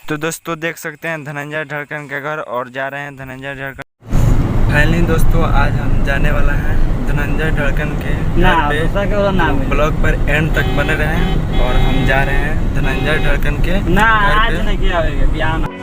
तो दोस्तों देख सकते हैं धनंजय ढड़कन के घर और जा रहे हैं धनंजय ढड़कन। फाइनली दोस्तों आज हम जाने वाला हैं धनंजय ढड़कन के घर पे। तो ब्लॉग पर एंड तक बने रहें और हम जा रहे हैं धनंजय ढड़कन के घर पे।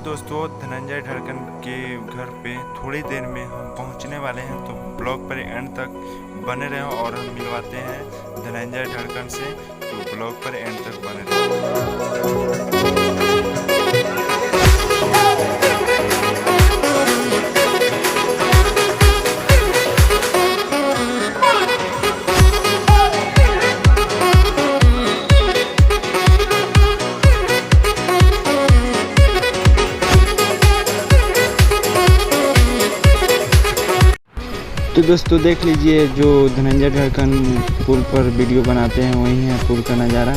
दोस्तों धनंजय ढड़कन के घर पे थोड़ी देर में हम पहुंचने वाले हैं, तो ब्लॉग पर एंड तक बने रहें और हम मिलवाते हैं धनंजय ढड़कन से। तो ब्लॉग पर एंड तक बने रहें। तो दोस्तों देख लीजिए जो धनंजय ढड़कन पुल पर वीडियो बनाते हैं वही है पुल का नज़ारा।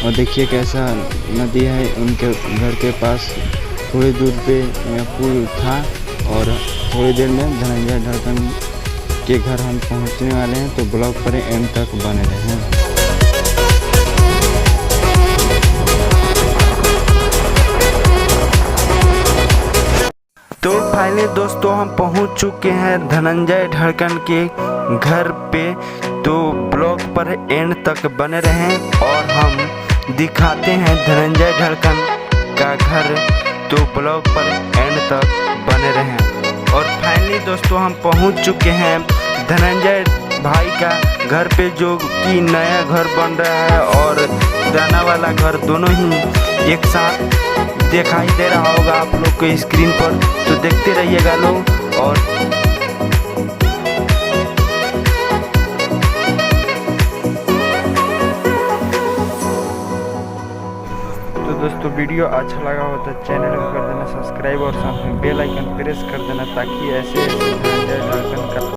और देखिए कैसा नदी है उनके घर के पास, थोड़ी दूर पे पुल था और थोड़ी देर में धनंजय ढड़कन के घर हम पहुंचने वाले हैं। तो ब्लॉग पर एंड तक बने रहें। तो फाइनली दोस्तों हम पहुंच चुके हैं धनंजय ढड़कन के घर पे। तो ब्लॉग पर एंड तक बने रहें और हम दिखाते हैं धनंजय ढड़कन का घर। तो ब्लॉग पर एंड तक बने रहें। और फाइनली दोस्तों हम पहुंच चुके हैं धनंजय भाई का घर पे, जो कि नया घर बन रहा है और पुराना वाला घर दोनों ही एक साथ दिखाई दे रहा होगा आप लोग को स्क्रीन पर। तो देखते रहिएगा लोग। और तो दोस्तों वीडियो अच्छा लगा हो तो चैनल को कर देना सब्सक्राइब और साथ में बेल आइकन प्रेस कर देना, ताकि ऐसे धनंजय ढड़कन का